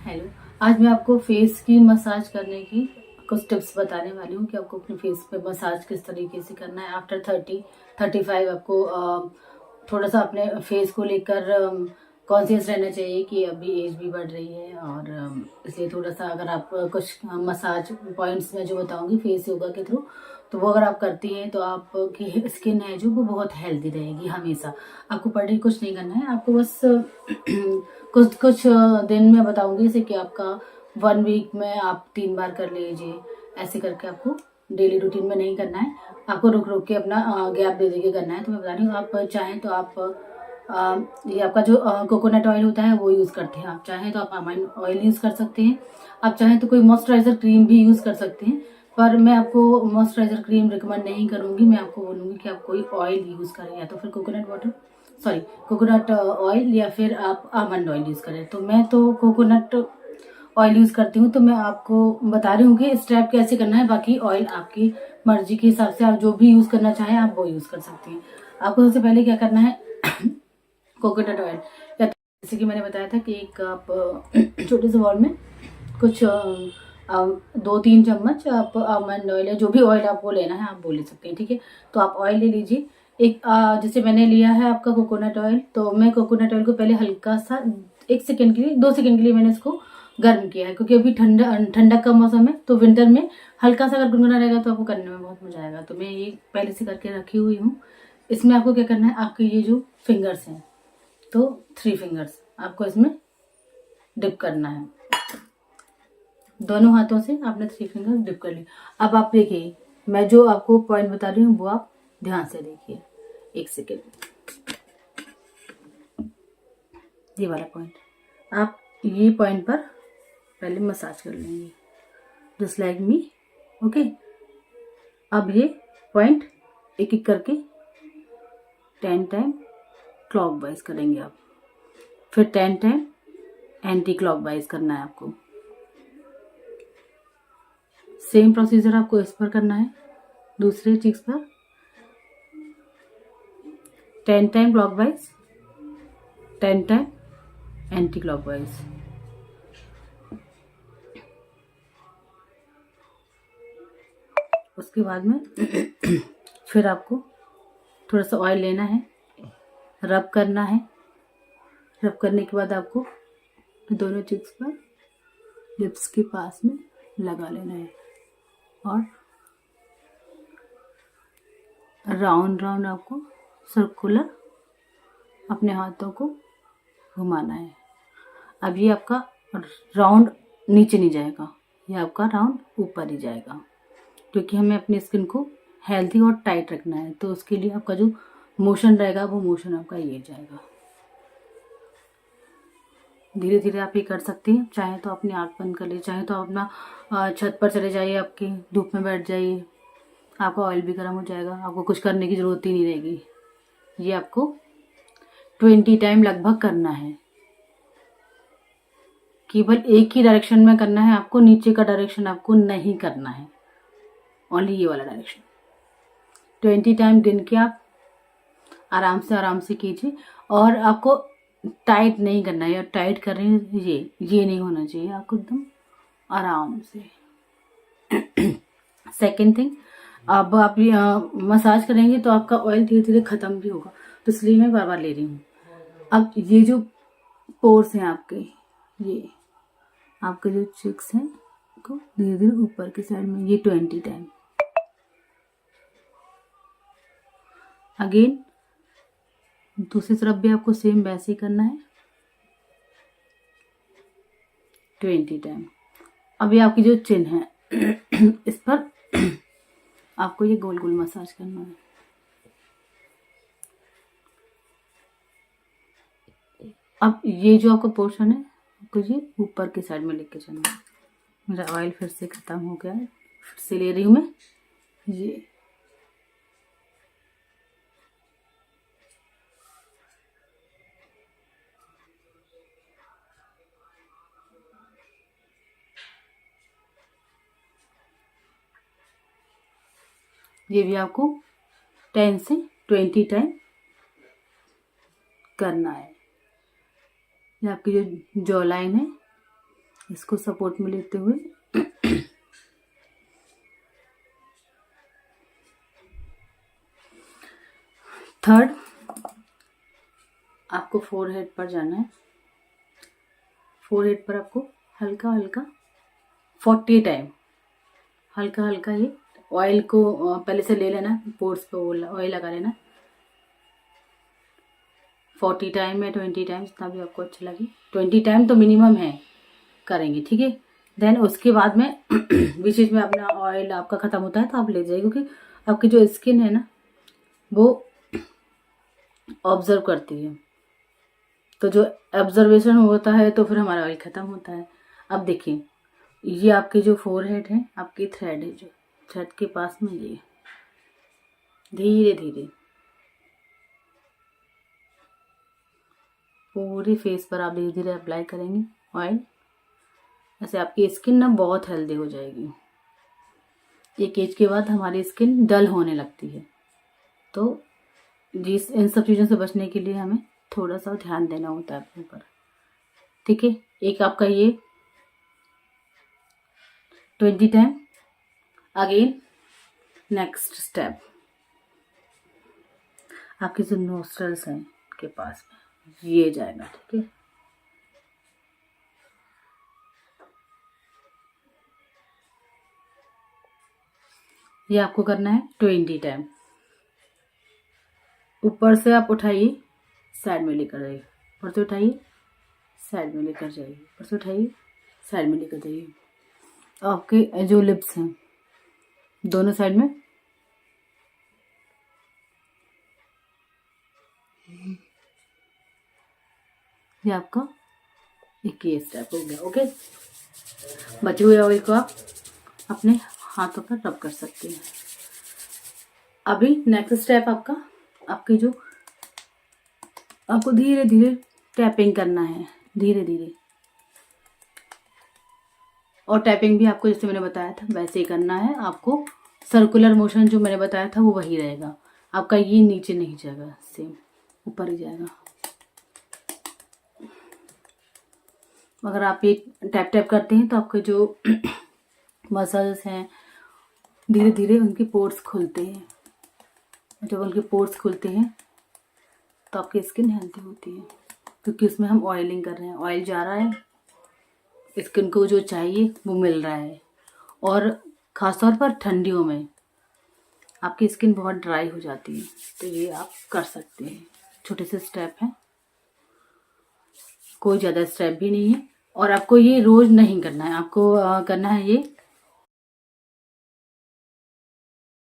Hello. आज मैं आपको फेस की मसाज करने की कुछ टिप्स बताने वाली हूँ कि आपको अपने फेस पे मसाज किस तरीके से करना है। आफ्टर 35 आपको थोड़ा सा अपने फेस को लेकर कॉन्शियस रहना चाहिए कि अभी एज भी बढ़ रही है और इसलिए थोड़ा सा अगर आप कुछ मसाज पॉइंट्स में जो बताऊंगी फेस योगा के थ्रू, तो वो अगर आप करती हैं तो आपकी स्किन है जो वो बहुत हेल्दी रहेगी हमेशा। आपको पर डे कुछ नहीं करना है, आपको बस कुछ कुछ दिन में बताऊंगी जैसे कि आपका 1 वीक में आप 3 बार कर लीजिए। ऐसे करके आपको डेली रूटीन में नहीं करना है, आपको रुक रुक के अपना गैप दे दे के करना है। तो मैं बता रही हूँ, आप चाहें तो आप ये आपका जो कोकोनट ऑयल होता है वो यूज़ करते हैं। आप चाहें तो आप अमाइन ऑयल यूज़ कर सकते हैं। आप चाहें तो कोई मॉइस्चराइजर क्रीम भी यूज़ कर सकते हैं, पर मैं आपको मॉइस्चराइजर क्रीम रिकमेंड नहीं करूँगी। मैं आपको बोलूँगी कि आप कोई ऑयल यूज़ करें, या तो फिर कोकोनट ऑयल या फिर आप आमंड ऑयल यूज़ करें। तो मैं तो कोकोनट ऑयल यूज़ करती हूँ, तो मैं आपको बता रही हूँ कि स्टेप कैसे करना है। बाकी ऑयल आपकी मर्जी के हिसाब से आप जो भी यूज़ करना चाहें आप वो यूज़ कर सकती हैं। आपको सबसे पहले क्या करना है कोकोनट ऑयल, या जैसे कि मैंने बताया था कि एक आप छोटे से बॉल में कुछ 2-3 चम्मच आप आमंड ऑयल या जो भी ऑयल आपको लेना है आप वो ले सकते हैं। ठीक है, तो आप ऑयल ले लीजिए। एक जैसे मैंने लिया है आपका कोकोनट ऑयल, तो मैं कोकोनट ऑयल को पहले हल्का सा 1 सेकेंड के लिए 2 सेकेंड के लिए मैंने इसको गर्म किया है, क्योंकि अभी ठंडक का मौसम है। तो विंटर में हल्का सा अगर गुनगुना रहेगा तो आपको करने में बहुत मजा आएगा। तो मैं ये पहले से करके रखी हुई हूँ। इसमें आपको क्या करना है, आपके ये जो फिंगर्स हैं, तो 3 फिंगर्स आपको इसमें डिप करना है। दोनों हाथों से आपने 3 फिंगर्स डिप कर ली। अब आप देखिए, मैं जो आपको पॉइंट बता रही हूँ वो आप ध्यान से देखिए। 1 सेकेंड, ये वाला पॉइंट, आप ये पॉइंट पर पहले मसाज कर लेंगे जस्ट लाइक मी। ओके, अब ये पॉइंट एक एक करके 10 टाइम क्लॉकवाइज करेंगे आप, फिर 10 टाइम एंटी क्लॉकवाइज करना है आपको। सेम प्रोसीजर आपको इस पर करना है, दूसरे चीज पर 10 time clockwise, 10 time anti clockwise. उसके बाद में फिर आपको थोड़ा सा ऑयल लेना है, रब करना है। रब करने के बाद आपको दोनों चिक्स पर लिप्स के पास में लगा लेना है और राउंड राउंड आपको सर्कुलर अपने हाथों को घुमाना है। अब ये आपका राउंड नीचे नहीं जाएगा, ये आपका राउंड ऊपर ही जाएगा, क्योंकि हमें अपनी स्किन को हेल्थी और टाइट रखना है। तो उसके लिए आपका जो मोशन रहेगा वो मोशन आपका ये जाएगा। धीरे धीरे आप ये कर सकती हैं। चाहे तो अपनी आँख बंद कर लीजिए, चाहे तो अपना छत पर चले जाइए, आपकी धूप में बैठ जाइए, आपका ऑयल भी गर्म हो जाएगा, आपको कुछ करने की ज़रूरत ही नहीं रहेगी। ये आपको 20 टाइम लगभग करना है। केवल एक ही डायरेक्शन में करना है आपको, नीचे का डायरेक्शन आपको नहीं करना है, ओनली ये वाला डायरेक्शन। 20 टाइम गिन के आप आराम से कीजिए। और आपको टाइट नहीं करना है, या टाइट कर रहे हैं ये नहीं होना चाहिए, आपको एकदम आराम से। सेकेंड थिंग, अब आप मसाज करेंगे तो आपका ऑयल धीरे धीरे ख़त्म भी होगा, तो इसलिए मैं बार बार ले रही हूँ। अब ये जो पोर्स हैं आपके, ये आपके जो चिक्स हैं को धीरे धीरे ऊपर की साइड में ये 20 टाइम। अगेन दूसरी तरफ भी आपको सेम वैसे ही करना है 20 टाइम। अभी आपकी जो चिन है इस पर आपको ये गोल गोल मसाज करना है। अब ये जो आपका पोर्शन है आपको ये ऊपर की साइड में लेके जाना है। मेरा ऑयल फिर से ख़त्म हो गया है, फिर से ले रही हूँ मैं ये भी आपको 10 से 20 टाइम करना है। ये आपकी जो जॉ लाइन है इसको सपोर्ट में लेते हुए थर्ड, आपको फोरहेड पर जाना है। फोरहेड पर आपको हल्का हल्का 40 टाइम हल्का हल्का ये ऑयल को पहले से ले लेना, पोर्स पे ऑयल लगा लेना। 40 टाइम या 20 टाइम, जितना भी आपको अच्छा लगे। 20 टाइम तो मिनिमम है, करेंगे, ठीक है। देन उसके बाद में बीच बीच में अपना ऑयल आपका ख़त्म होता है तो आप ले जाइए, क्योंकि आपकी जो स्किन है ना वो ऑब्जर्व करती है, तो जो ऑब्जर्वेशन होता है तो फिर हमारा ऑयल ख़त्म होता है। अब देखिए, ये आपके जो फोरहेड है, आपकी थ्रेड है, जो थ्रेड के पास में ये धीरे धीरे पूरे फेस पर आप धीरे धीरे अप्लाई करेंगे ऑयल। ऐसे आपकी स्किन ना बहुत हेल्दी हो जाएगी। एक एज के बाद हमारी स्किन डल होने लगती है, तो जिस इन सब चीज़ों से बचने के लिए हमें थोड़ा सा ध्यान देना होता है अपने ऊपर, ठीक है। एक आपका ये 20 टाइम। अगेन नेक्स्ट स्टेप, आपके जो नोस्ट्रल्स हैं के पास में ये जाएगा, ठीक है। ये आपको करना है 20 टाइम। ऊपर से आप उठाइए, साइड में लेकर जाइए, ऊपर से उठाइए, साइड में लेकर जाइए, ऊपर से उठाइए, साइड में लेकर जाइए। आपके जो लिप्स हैं दोनों साइड में ये आपका एक ये स्टेप हो गया, ओके। बचे हुए ऑयल को आप अपने हाथों पर रब कर सकते हैं। अभी नेक्स्ट स्टेप आपकी जो आपको धीरे धीरे टैपिंग करना है, धीरे धीरे। और टैपिंग भी आपको जैसे मैंने बताया था वैसे ही करना है। आपको सर्कुलर मोशन जो मैंने बताया था वो वही रहेगा, आपका ये नीचे नहीं जाएगा, सेम ऊपर ही जाएगा। अगर आप ये टैप टैप करते हैं तो आपके जो मसल्स हैं धीरे धीरे उनके पोर्स खुलते हैं। जब उनके पोर्स खुलते हैं तो आपकी स्किन हेल्दी होती है, क्योंकि उसमें हम ऑयलिंग कर रहे हैं, ऑयल जा रहा है, स्किन को जो चाहिए वो मिल रहा है। और ख़ासतौर पर ठंडियों में आपकी स्किन बहुत ड्राई हो जाती है, तो ये आप कर सकते हैं। छोटे से स्टेप हैं, कोई ज़्यादा स्टेप भी नहीं है। और आपको ये रोज़ नहीं करना है, आपको करना है ये